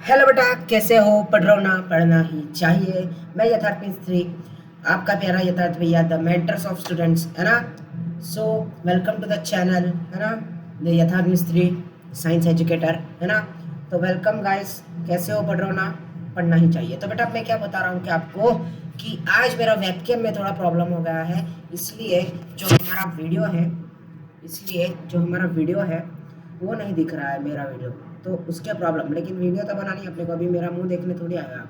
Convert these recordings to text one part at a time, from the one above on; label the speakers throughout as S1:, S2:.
S1: Hello बेटा, कैसे हो? पढ़ रहे हो ना? पढ़ना ही चाहिए। मैं यथार्थ मिस्त्री, आपका प्यारा यथार्थ भैया, द मेंटर्स ऑफ स्टूडेंट्स, है ना। So welcome to the channel, है ना, द यथार्थ मिस्त्री साइंस एजुकेटर, है ना। तो वेलकम गाइस, कैसे हो? पढ़ रहे हो ना? पढ़ना ही चाहिए। तो बेटा मैं क्या बता रहा हूँ कि आपको कि आज मेरा वेबकैम में थोड़ा प्रॉब्लम हो गया है, इसलिए जो हमारा वीडियो है इसलिए जो हमारा वीडियो है वो नहीं दिख रहा है, मेरा वीडियो। तो उसके प्रॉब्लम, लेकिन वीडियो तो बनानी है अपने को, अभी मेरा मुंह देखने थोड़ी आया आप।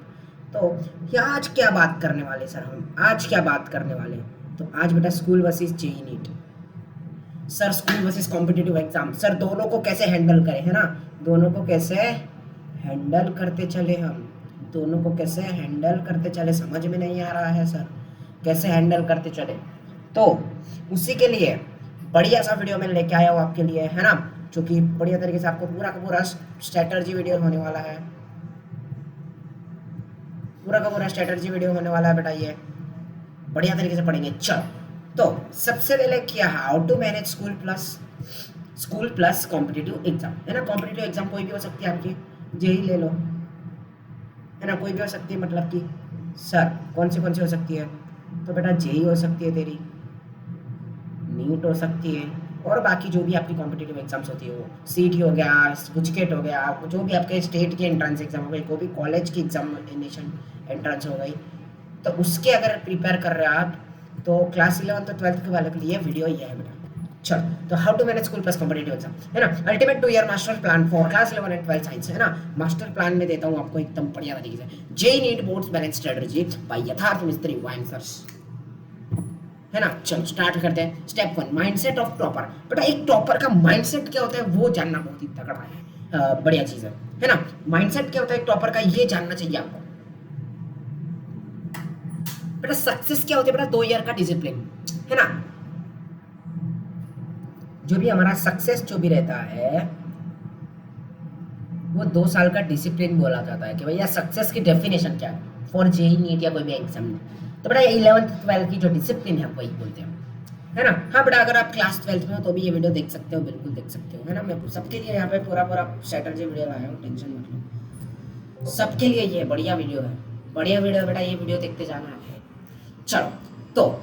S1: तो क्या आज क्या बात करने वाले सर? हम आज क्या बात करने वाले? तो आज बेटा school versus JEE NEET. Sir school versus competitive exam, sir दोनों को कैसे हैंडल करें, है ना। दोनों को कैसे हैंडल करते चले हम, दोनों को कैसे हैंडल करते चले, समझ में नहीं आ रहा है सर, कैसे हैंडल करते चले। तो उसी के लिए बढ़िया सा वीडियो मैं लेके आया हूँ आपके लिए, है ना, जो कि बढ़िया तरीके से आपको पूरा का पूरा स्ट्रेटर्जी वीडियो होने वाला है, पूरा का पूरा स्ट्रेटर्जी वीडियो होने वाला है बेटा। ये बढ़िया तरीके से पढ़ेंगे। चलो, तो सबसे पहले क्या, how to manage school plus competitive exam, है ना। कॉम्पिटिटिव एग्जाम कोई भी हो सकती है आपकी, जेई ले लो, है ना, कोई भी हो सकती है। मतलब कि सर कौन सी हो सकती है? तो बेटा जेई हो सकती है तेरी, नीट हो सकती है, और बाकी जो भी आपकी कॉम्पिटिटिव एग्जाम्स होती है, वो सीटी हो गया, गुजकेट हो गया, जो भी आपके स्टेट की एंट्रेंस एग्जाम हो गई, कोई भी कॉलेज की एग्जामिनेशन एंट्रेंस हो गई, तो उसके अगर प्रिपेयर कर रहे हो आप, तो क्लास 11 तो 12 के वाले के लिए वीडियो ही है बेटा। चलो, तो how to manage school plus competitive exam, है ना, ultimate 2 year master plan for class 11 and 12 science, है ना। मास्टर प्लान में देता हूँ आपको एकदम बढ़िया तरीके से, JEE NEET boards balance strategy by Yatharth Mistry वाइंसर्स, है ना। चलो स्टार्ट करते हैं। Step 1, mindset of topper. बेटा एक टॉपर का माइंडसेट क्या होता है वो जानना बहुत ही तगड़ा है, बढ़िया चीज है ना। माइंडसेट क्या होता है एक टॉपर का, ये जानना चाहिए आपको। बेटा सक्सेस क्या होती है? बेटा 2 ईयर का डिसिप्लिन, है ना। जो भी हमारा सक्सेस जो भी रहता है वो 2 साल का डिसिप्लिन बोला जाता है कि भैया सक्सेस की डेफिनेशन क्या है फॉर जेई नीट या कोई भी एग्जाम में। तो बेटा 11th 12th की जो डिसिप्लिन है वही बोलते हैं, है ना। हाँ बेटा, अगर आप क्लास 12th में हो तो भी ये वीडियो देख सकते हो, बिल्कुल देख सकते हो, है ना। मैं सबके लिए यहाँ पे पूरा पूरा स्ट्रेटजी वीडियो लाया हूँ, टेंशन मत लो, सबके लिए ये बढ़िया वीडियो है, बढ़िया वीडियो बेटा, ये वीडियो देखते जाना है। चलो, तो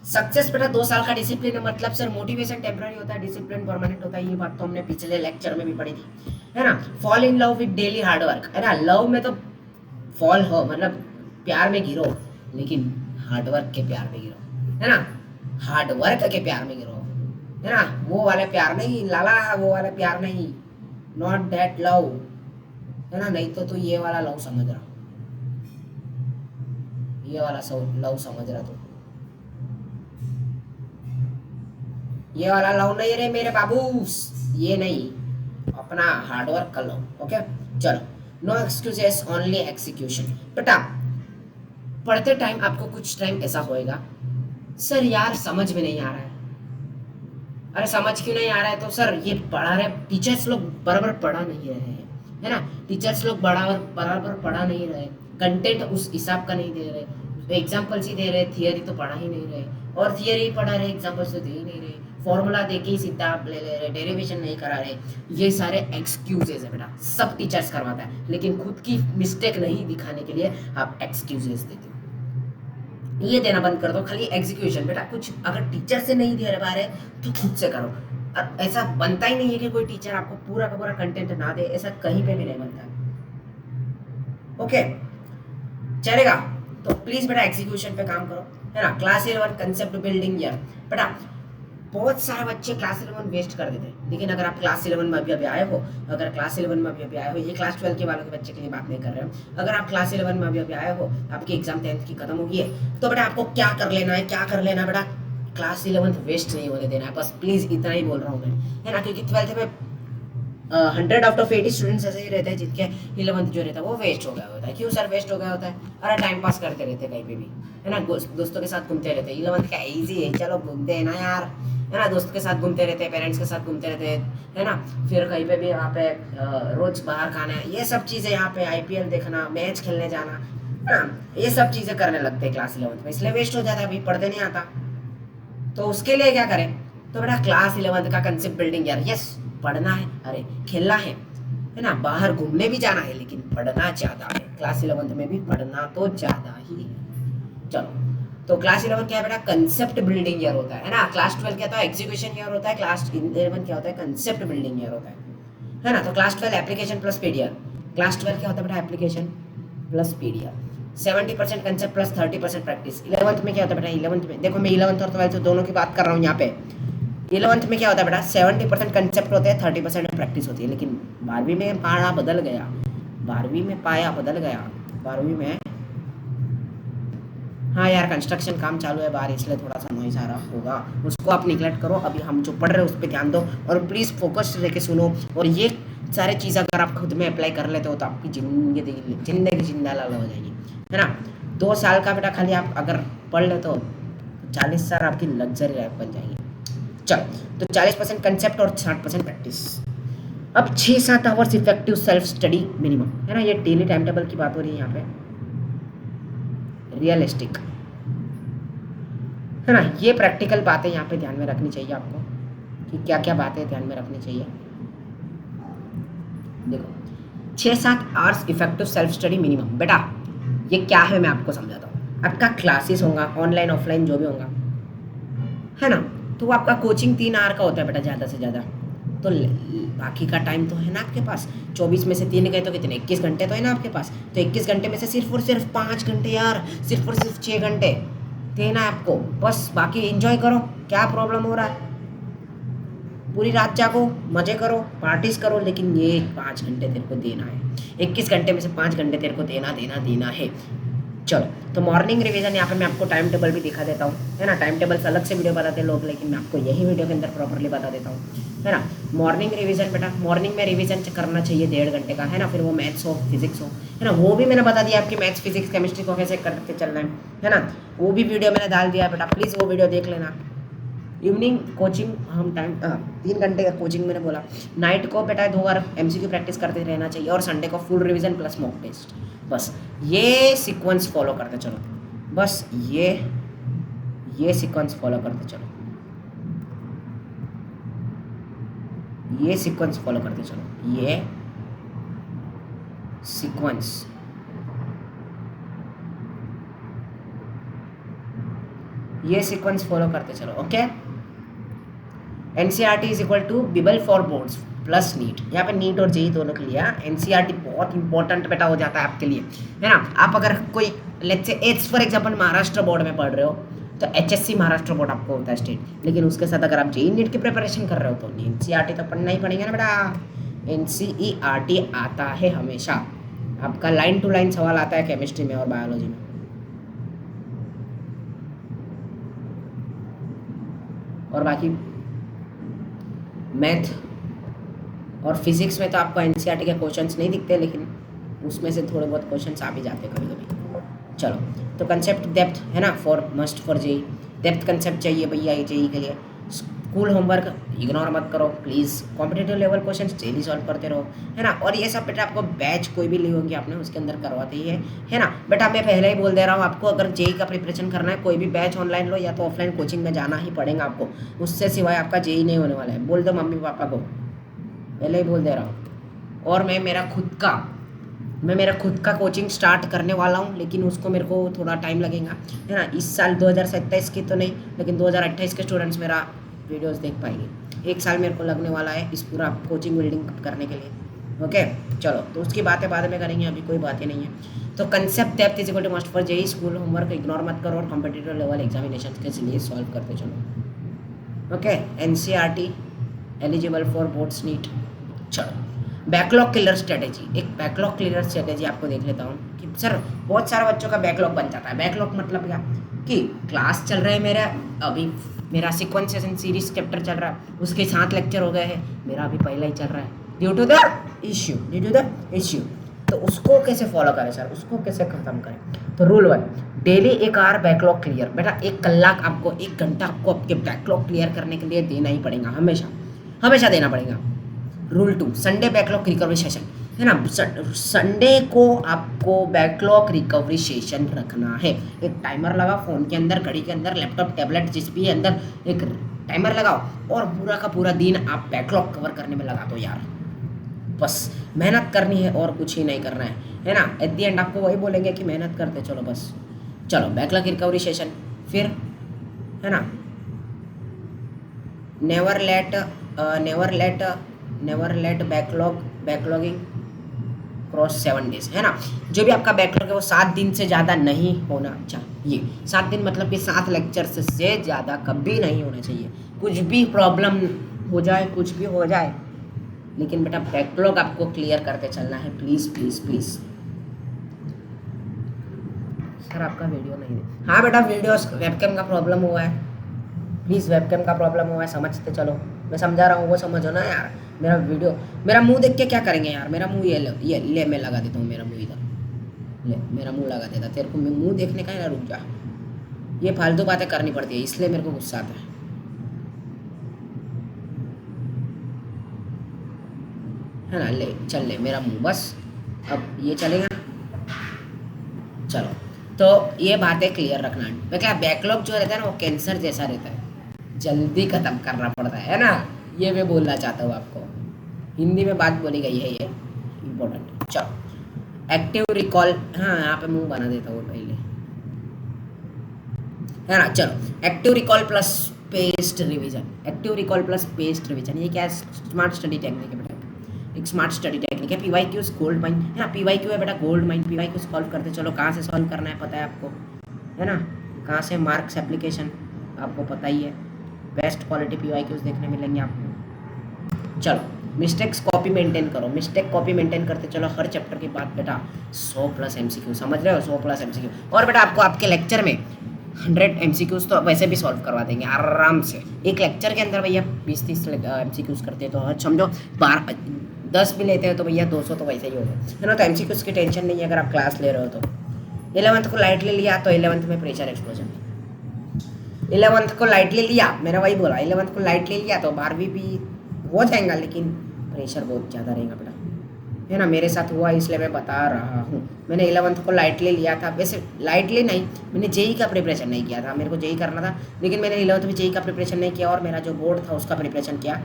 S1: सक्सेस बेटा 2 साल का डिसिप्लिन है, मतलब सर मोटिवेशन टेम्पररी होता है, डिसिप्लिन परमानेंट होता है, ये बात तो हमने पिछले लेक्चर में भी पढ़ी थी, है ना। Fall in love with daily hard work, है ना। लव में तो फॉल हो मतलब प्यार में गिरो, लेकिन हार्ड वर्क के प्यार में गिरो, है ना। हार्ड वर्क के प्यार में गिरो, है ना। वो वाले प्यार नहीं लाला, वो वाले प्यार नहीं, नॉट दैट लव, है ना। नहीं तो तू ये वाला लव समझ रहा, ये वाला लव समझ रहा तू, ये वाला लव नहीं रे मेरे बाबू, ये नहीं, अपना हार्डवर्क कर लो। ओके, चलो, नो एक्सक्यूजेस ओनली एग्जीक्यूशन। बेटा पढ़ते टाइम आपको कुछ टाइम ऐसा होएगा, सर यार समझ में नहीं आ रहा है। अरे समझ क्यों नहीं आ रहा है? तो सर ये पढ़ा रहे टीचर्स लोग बराबर पढ़ा नहीं रहे हैं, है ना। टीचर्स लोग बराबर बराबर पढ़ा नहीं रहे, कंटेंट उस हिसाब का नहीं दे रहे, एग्जाम्पल्स ही दे रहे, थियरी तो पढ़ा ही नहीं रहे, और थियरी पढ़ा रहे एग्जाम्पल्स तो दे ही नहीं रहे, फॉर्मूला दे के ही सीधा आप ले ले रहे, डेरिवेशन नहीं करा रहे। ये सारे एक्सक्यूजेज है बेटा, सब टीचर्स करवाता है, लेकिन खुद की मिस्टेक नहीं दिखाने के लिए आप एक्सक्यूजेज देते हो। ये देना बंद कर दो, खाली एग्जीक्यूशन। बेटा कुछ अगर टीचर से नहीं दे पा रहे तो खुद से करो। और ऐसा बनता ही नहीं है कि कोई टीचर आपको पूरा का पूरा कंटेंट ना दे, ऐसा कहीं पे भी नहीं बनता है। ओके, चलेगा। तो प्लीज बेटा एग्जीक्यूशन पे काम करो, है ना। Class 11 concept building year. बेटा बहुत सारे बच्चे क्लास 11 वेस्ट कर देते हैं, लेकिन अगर आप क्लास 11 में अभी आए हो, अगर क्लास 11 में अभी आए हो, ये क्लास 12 के वालों के बच्चे के लिए बात नहीं कर रहे हो, अगर आप क्लास 11 में अभी आए हो, आपकी एग्जाम 10th की खत्म हो गई है, तो बेटा आपको क्या कर लेना है, क्या कर लेना है बेटा, क्लास 11 वेस्ट नहीं होने देना है, बस प्लीज इतना ही बोल रहा हूँ मैं, है ना। क्योंकि 12th में 100 आउट ऑफ 80 स्टूडेंट्स ऐसे ही रहते हैं जिनके 11th जो रहता है वो वेस्ट हो गया होता है। क्यों सर वेस्ट हो गया होता है? अरे टाइम पास करते रहते कहीं पे भी, है ना, दोस्तों के साथ घूमते रहते हैं। 11th का इजी है, चलो घूमते हैं ना यार, है ना, दोस्त के साथ घूमते रहते हैं, पेरेंट्स के साथ घूमते रहते हैं, है ना। फिर कहीं पे भी यहाँ पे रोज बाहर खाना है, ये सब चीज़ें, यहाँ पे आईपीएल देखना, मैच खेलने जाना, है ना, ये सब चीज़ें करने लगते हैं क्लास 11th में, इसलिए वेस्ट हो जाता है, अभी पढ़ते नहीं आता। तो उसके लिए क्या करें? तो बेटा क्लास 11th का कंसेप्ट बिल्डिंग यार, यस पढ़ना है, अरे खेलना है है ना, बाहर घूमने भी जाना है लेकिन पढ़ना ज़्यादा है। क्लास 11th में भी पढ़ना तो ज़्यादा ही है। चलो, तो क्लास 11 क्या है बेटा, कंसेप्ट बिल्डिंग ईयर होता है ना। क्लास 12 क्या होता है, एग्जीक्यूशन ईयर होता है। क्लास 11 क्या होता है, कंसेप्ट बिल्डिंग ईयर होता है ना। तो class 12 application plus PDR, class 12 क्या होता है बेटा, application plus PDR, 70% concept plus 30% practice. 11th में क्या होता है बेटा, 11th में देखो मैं 11th और 12th दोनों की बात कर रहा हूँ यहाँ पे। 11th में क्या होता है बेटा, 70% कंसेप्ट होते हैं, 30% प्रैक्टिस होती है। लेकिन 12वीं में पाया बदल गया, 12वीं में पाया बदल गया, 12वीं में हाँ यार कंस्ट्रक्शन काम चालू है बाहर, इसलिए थोड़ा सा नॉइज आ रहा होगा, उसको आप निगलेक्ट करो। अभी हम जो पढ़ रहे हैं उस पर ध्यान दो और प्लीज़ फोकस लेके सुनो। और ये सारे चीज़ अगर आप खुद में अप्लाई कर लेते हो तो आपकी जिंदगी जिंदा हो जाएगी, है ना। 2 साल का बेटा खाली आप अगर पढ़ ले तो 40 साल आपकी लग्जरी लाइफ बन जाएगी। चलो, तो 40% कंसेप्ट और 60% प्रैक्टिस। अब 6-7 hours effective self study minimum, है ना। ये डेली टाइम टेबल की बात हो रही है यहाँ पे, रियलिस्टिक, है ना। ये प्रैक्टिकल बातें यहाँ पे ध्यान में रखनी चाहिए आपको कि क्या क्या बातें ध्यान में रखनी चाहिए। देखो 6-7 hours effective self study minimum, बेटा ये क्या है मैं आपको समझाता हूँ। आपका क्लासेस होगा ऑनलाइन ऑफलाइन जो भी होगा, है ना। तो आपका कोचिंग 3 आवर का होता है बेटा ज़्यादा से ज़्यादा। तो बाकी का टाइम तो है ना आपके पास, 24 में से 3 गए तो कितने, 21 घंटे तो है ना आपके पास। तो 21 घंटे में से सिर्फ और सिर्फ 5 घंटे यार, सिर्फ और सिर्फ 6 घंटे देना है आपको बस। बाकी एंजॉय करो, क्या प्रॉब्लम हो रहा है, पूरी रात जागो, मजे करो, पार्टीज करो, लेकिन ये 5 घंटे तेरे को देना है। 21 घंटे में से 5 घंटे तेरे को देना है। चलो, तो मॉर्निंग रिवीजन यहाँ पे मैं आपको टाइम टेबल भी दिखा देता हूँ, है ना। टाइम टेबल से अलग से वीडियो बताते हैं लोग, लेकिन मैं आपको यही वीडियो के अंदर प्रॉपरली बता देता हूँ, है ना। मॉर्निंग रिवीजन बेटा, मॉर्निंग में रिवीजन करना चाहिए 1.5 घंटे का, है ना। फिर वो मैथ्स हो फिजिक्स हो, है ना, वो भी मैंने बता दिया आपकी मैथ्स फिजिक्स केमिस्ट्री को कैसे करके चलना है ना। वो भी वीडियो मैंने डाल दिया बेटा, प्लीज़ वो वीडियो देख लेना। इवनिंग कोचिंग हम टाइम 3 घंटे का कोचिंग मैंने बोला। नाइट को बेटा 2 बार एमसीक्यू प्रैक्टिस करते रहना चाहिए, और संडे को full revision plus mock test. बस ये सीक्वेंस फॉलो करते चलो, बस ये सीक्वेंस फॉलो करते चलो, ये सीक्वेंस फॉलो करते चलो, ये सीक्वेंस फॉलो करते चलो। Okay, NCERT is equal to bible for boards plus NEET. यहाँ पे नीट और जेई दोनों के लिए एनसीईआरटी बहुत इंपॉर्टेंट बेटा हो जाता है आपके लिए, है ना। आप अगर कोई let's say H for example Maharashtra board में पढ़ रहे हो तो एचएससी महाराष्ट्र बोर्ड आपको होता है स्टेट, लेकिन उसके साथ अगर आप जेई नीट की प्रिपरेशन कर रहे हो तो एनसीईआरटी तो पढ़ना ही पड़ेगा ना बेटा। एनसीईआरटी आता है हमेशा, आपका लाइन टू लाइन सवाल आता है केमिस्ट्री में और बायोलॉजी में। और बाकी मैथ और फिजिक्स में तो आपको एनसीईआरटी के क्वेश्चंस नहीं दिखते, लेकिन उसमें से थोड़े बहुत क्वेश्चंस आ भी जाते हैं कभी कभी। चलो, तो कंसेप्ट डेप्थ है ना, for must for JEE, depth concept चाहिए भैया ये जेई के लिए। स्कूल होमवर्क इग्नोर मत करो please, competitive level questions daily solve करते रहो, है ना। और ये सब बेटा आपको बैच कोई भी ली होगी आपने उसके अंदर करवाते ही है ना बेटा। मैं पहले ही बोल दे रहा हूँ आपको, अगर जेई का प्रिपरेशन करना है कोई भी बैच ऑनलाइन लो या तो ऑफलाइन कोचिंग में जाना ही पड़ेगा आपको, उससे सिवाय आपका जेई नहीं होने वाला है। बोल दो मम्मी पापा को, पहले ही बोल दे रहा हूँ। और मैं मेरा खुद का कोचिंग स्टार्ट करने वाला हूँ, लेकिन उसको मेरे को थोड़ा टाइम लगेगा, है ना। इस साल 2027 की तो नहीं, लेकिन 2028 के स्टूडेंट्स मेरा वीडियोस देख पाएंगे। 1 साल मेरे को लगने वाला है इस पूरा कोचिंग बिल्डिंग करने के लिए। ओके, चलो, तो उसकी बातें बाद में करेंगे, अभी कोई बातें नहीं है। तो concept depth is equal to must for JEE, school homework ignore मत करो, और कॉम्पिटिटिव लेवल एग्जामिनेशन के लिए सॉल्व करते चलो। Okay, NCERT eligible for boards NEET. चलो, बैकलॉग क्लियर स्ट्रेटेजी, एक बैकलॉग क्लियर स्ट्रेटेजी आपको देख लेता हूँ कि सर बहुत सारे बच्चों का बैकलॉग बन जाता है। बैकलॉग मतलब क्या कि क्लास चल रहा है मेरा, अभी मेरा सीक्वेंसेशन सीरीज चैप्टर चल रहा है, उसके 7 लेक्चर हो गए हैं, मेरा अभी पहला ही चल रहा है ड्यू टू द इश्यू। तो उसको कैसे फॉलो करें सर, उसको कैसे ख़त्म करें। तो rule 1, daily 1 hour backlog clear. बेटा 1 कलाक आपको, 1 घंटा आपको आपके बैकलॉग क्लियर करने के लिए देना ही पड़ेगा, हमेशा देना पड़ेगा। Rule 2, Sunday backlog recovery session, है ना। संडे को आपको बैकलॉग रिकवरी सेशन रखना है। एक टाइमर लगाओ फ़ोन के अंदर, घड़ी के अंदर, लैपटॉप टैबलेट जिस भी अंदर एक टाइमर लगाओ, और पूरा का पूरा दिन आप बैकलॉग कवर करने में लगा दो यार। बस मेहनत करनी है और कुछ ही नहीं करना है ना। एट द एंड आपको वही बोलेंगे कि मेहनत करते चलो बस। चलो बैकलॉग रिकवरी सेशन, फिर है ना never late never late never late backlogging cross 7 days, है ना। जो भी आपका बैकलॉग है वो 7 दिन से ज़्यादा नहीं होना चाहिए। 7 दिन मतलब कि 7 लेक्चर से ज़्यादा कभी नहीं होना चाहिए। कुछ भी प्रॉब्लम हो जाए, कुछ भी हो जाए, लेकिन बेटा बैकलॉग आपको क्लियर करके चलना है। Please please please. सर आपका वीडियो नहीं है। हाँ बेटा वीडियो वेबकैम का प्रॉब्लम हुआ है, प्लीज़ वेबकैम का प्रॉब्लम हुआ है, समझते चलो। मैं समझा रहा हूँ वो समझो ना यार। मेरा वीडियो, मेरा मुंह देख के क्या करेंगे यार। मेरा मुंह ये ले मैं लगा देता हूँ मेरा मुंह इधर, ले मेरा मुंह लगा देता। तेरे को मुंह देखने का है ना, रुक जा। ये फालतू बातें करनी पड़ती है इसलिए मेरे को गुस्सा आता है ना। ले चल ले मेरा मुंह बस, अब ये चलेगा। चलो तो ये बातें क्लियर रखना। मैं क्या बैकलॉग जो रहता है ना वो कैंसर जैसा रहता है, जल्दी ख़त्म करना पड़ता है ना। ये मैं बोलना चाहता हूँ आपको, हिंदी में बात बोली गई है, ये इम्पोर्टेंट। चलो एक्टिव रिकॉल, हाँ यहाँ पे मुंह बना देता हूँ पहले, है ना। चलो active recall plus paste revision, active recall plus paste revision, ये क्या है? स्मार्ट स्टडी टेक्निक है बेटा, एक स्मार्ट स्टडी टेक्निक है। PYQs गोल्ड माइन है ना, PYQ है बेटा गोल्ड माइन। PYQ सॉल्व करते चलो, कहाँ से सॉल्व करना है पता है आपको, है ना। कहाँ से मार्क्स एप्लीकेशन आपको पता ही है। बेस्ट क्वालिटी PYQs देखने मिलेंगे आपको। चलो मिस्टेक्स कॉपी मेंटेन करो, मिस्टेक कॉपी मेंटेन करते चलो हर चैप्टर के बाद बेटा। 100+ MCQ, समझ रहे हो, 100+ MCQ। और बेटा आपको आपके लेक्चर में 100 MCQs तो वैसे भी सॉल्व करवा देंगे आराम से। एक लेक्चर के अंदर भैया 20-30 MCQs करते हैं तो समझो 10 भी लेते हैं तो भैया 200 तो वैसे ही हो गए, है ना। तो MCQs की टेंशन नहीं है अगर आप क्लास ले रहे हो तो। 11th को लाइटली लिया तो 11th में प्रेशर एक्सप्लोजन, 11th को लाइटली लिया, मैंने वही बोला 11th को लाइटली लिया तो 12वीं भी हो जाएगा, लेकिन प्रेशर बहुत ज़्यादा रहेगा बेटा, है ना। मेरे साथ हुआ इसलिए मैं बता रहा हूँ। मैंने 11th को लाइटली लिया था, वैसे लाइटली नहीं, मैंने जेई का प्रिपरेशन नहीं किया था, मेरे को जेई करना था, लेकिन मैंने 11th में जेई का प्रिपरेशन नहीं किया और मेरा जो बोर्ड था उसका प्रिपरेशन किया,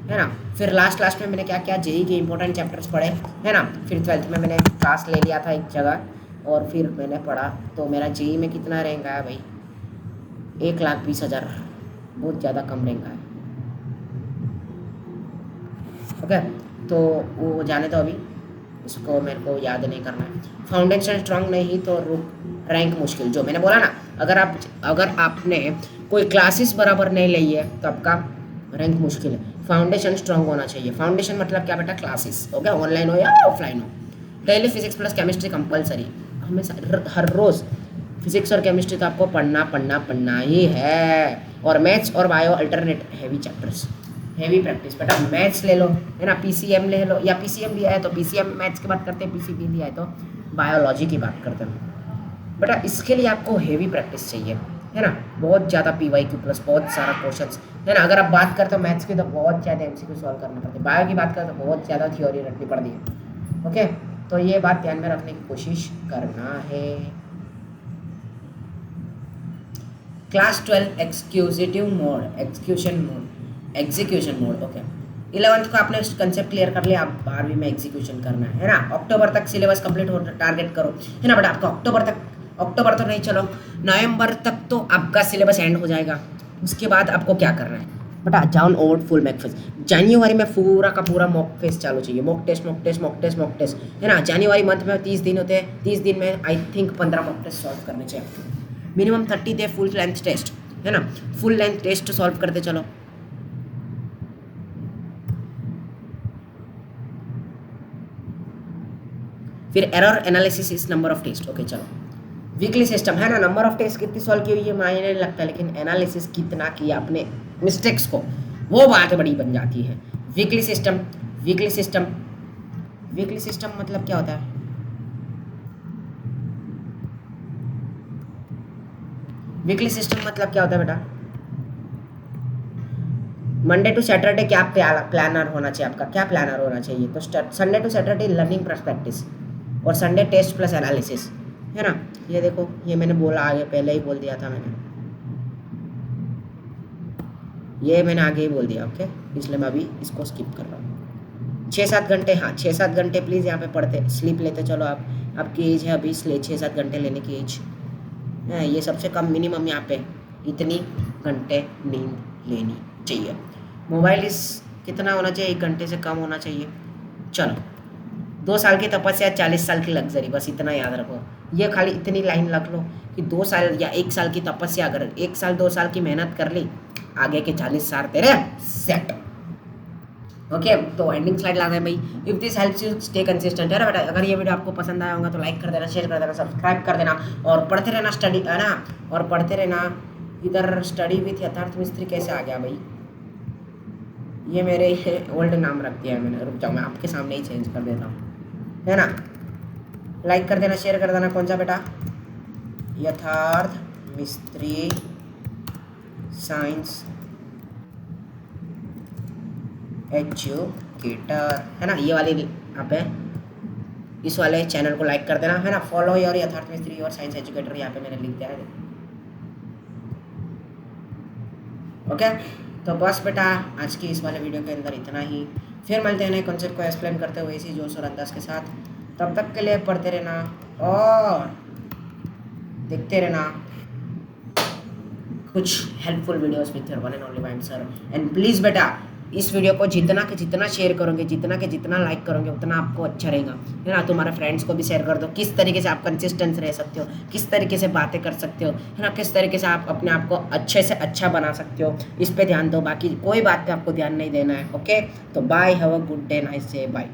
S1: है ना। फिर लास्ट में मैंने क्या किया, जेई के इंपॉर्टेंट चैप्टर्स पढ़े, है ना। फिर 12th में मैंने क्लास ले लिया था एक जगह और फिर मैंने पढ़ा, तो मेरा जेई में कितना रहेगा भाई, 1,20,000, बहुत ज़्यादा कम रहेगा। ओके तो वो जाने दो अभी, इसको मेरे को याद नहीं करना है। फाउंडेशन स्ट्रांग नहीं तो रैंक मुश्किल, जो मैंने बोला ना, अगर आपने कोई क्लासेस बराबर नहीं ली है तो आपका रैंक मुश्किल है। फाउंडेशन स्ट्रांग होना चाहिए। फाउंडेशन मतलब क्या बेटा, क्लासेस, ओके, ऑनलाइन हो या ऑफलाइन हो। Daily physics plus chemistry compulsory, हमेशा हर रोज़ फिजिक्स और केमिस्ट्री तो आपको पढ़ना ही है। और मैथ्स और bio alternate heavy chapters, heavy practice बेटा। मैथ्स ले लो, है ना, PCM ले लो, या PCM भी आए तो PCM मैथ्स की बात करते हैं, PCB भी आए तो बायोलॉजी की बात करते हैं बेटा। इसके लिए आपको हैवी प्रैक्टिस चाहिए, है ना। बहुत ज़्यादा PYQ प्लस बहुत सारा क्वेश्चंस, है ना। अगर आप बात करते हो मैथ्स की तो बहुत ज़्यादा MCQ सॉल्व करना पड़ता है। बायो की बात करते तो बहुत ज़्यादा थ्योरी रटनी पड़ती है। ओके तो ये बात ध्यान में रखने की कोशिश करना है। Class 12 execution mode, okay. 11th को आपने कंसेप्ट क्लियर कर लिया, आप 12वीं में एग्जीक्यूशन करना है ना। अक्टूबर तक सिलेबस कंप्लीट हो टारगेट करो, है ना बेटा। आपका अक्टूबर तो नहीं, चलो नवंबर तक तो आपका सिलेबस एंड हो जाएगा। उसके बाद आपको क्या करना है बेटा, down over full mock phase. जनवरी में पूरा का पूरा मॉक फेज चालू चाहिए, मॉक टेस्ट, है ना। जनवरी मंथ में 30 दिन होते हैं, 30 दिन में I think 15 mock test solve करने चाहिए आपको। Minimum 30 day full length test, है ना। फुल लेंथ टेस्ट सॉल्व करते चलो। फिर error analysis is number of test, okay चलो। वीकली सिस्टम, है ना, नंबर ऑफ टेस्ट कितनी सॉल्व की हुई है मायने नहीं लगता, लेकिन एनालिसिस कितना किया अपने मिस्टेक्स को, वो बात बड़ी बन जाती है। वीकली सिस्टम मतलब क्या होता है? वीकली सिस्टम मतलब क्या होता है बेटा? मंडे टू सैटरडे क्या प्लानर होना चाहिए आपका, क्या प्लानर होना चाहिए? तो Sunday to Saturday learning practice और संडे टेस्ट प्लस एनालिसिस, है ना। ये देखो, ये मैंने बोला आगे, पहले ही बोल दिया था मैंने, ये मैंने आगे ही बोल दिया, ओके। इसलिए मैं अभी इसको स्किप कर रहा हूँ। 6-7 घंटे, हाँ 6-7 घंटे प्लीज़ यहाँ पे पढ़ते स्लीप लेते चलो आप। आपकी एज है अभी इसलिए 6-7 घंटे लेने की एज है, ये सबसे कम मिनिमम यहाँ पे इतनी घंटे नींद लेनी चाहिए। मोबाइल इस कितना होना चाहिए, 1 घंटे से कम होना चाहिए। चलो 2 साल की तपस्या 40 साल की लग्जरी, बस इतना याद रखो। ये खाली इतनी लाइन रख लो कि 2 साल या 1 साल की तपस्या, अगर 1 साल 2 साल की मेहनत कर ली, आगे के 40 साल तेरे सेट। ओके तो एंडिंग स्लाइड लाना है भाई। If this helps you stay consistent है ना बेटा। अगर ये वीडियो आपको पसंद आया होगा तो लाइक कर देना, शेयर कर देना, सब्सक्राइब कर देना और पढ़ते रहना स्टडी है ना, और पढ़ते रहना। इधर स्टडी विथ यथार्थ मिस्त्री कैसे आ गया भाई, ये मेरे ओल्ड नाम रख दिया है मैंने, रुक जाओ मैं आपके सामने ही चेंज कर देता हूँ, है ना। लाइक कर देना, शेयर कर देना। कौन सा बेटा, यथार्थ मिस्त्री साइंस एजुकेटर, है ना, ये वाली आप है, इस वाले चैनल को लाइक कर देना, है ना। फॉलो योर यथार्थ मिस्त्री और साइंस एजुकेटर, यहाँ पे मैंने लिख दिया है। ओके तो बस बेटा आज की इस वाले वीडियो के अंदर इतना ही। फिर मिलते हैं नए कॉन्सेप्ट को एक्सप्लेन करते हुए इसी जोश और अंदाज के साथ। तब तक के लिए पढ़ते रहना और देखते रहना कुछ helpful videos with your one and only mind sir. And please बेटा इस वीडियो को जितना के जितना शेयर करोगे, जितना के जितना लाइक करोगे, उतना आपको अच्छा रहेगा, है ना। तुम्हारे फ्रेंड्स को भी शेयर कर दो। किस तरीके से आप कंसिस्टेंट रह सकते हो, किस तरीके से बातें कर सकते हो, है ना, किस तरीके से आप अपने आप को अच्छे से अच्छा बना सकते हो, इस पे ध्यान दो। बाकी कोई बात पे आपको ध्यान नहीं देना है। ओके तो bye, have a good day, nice day, bye.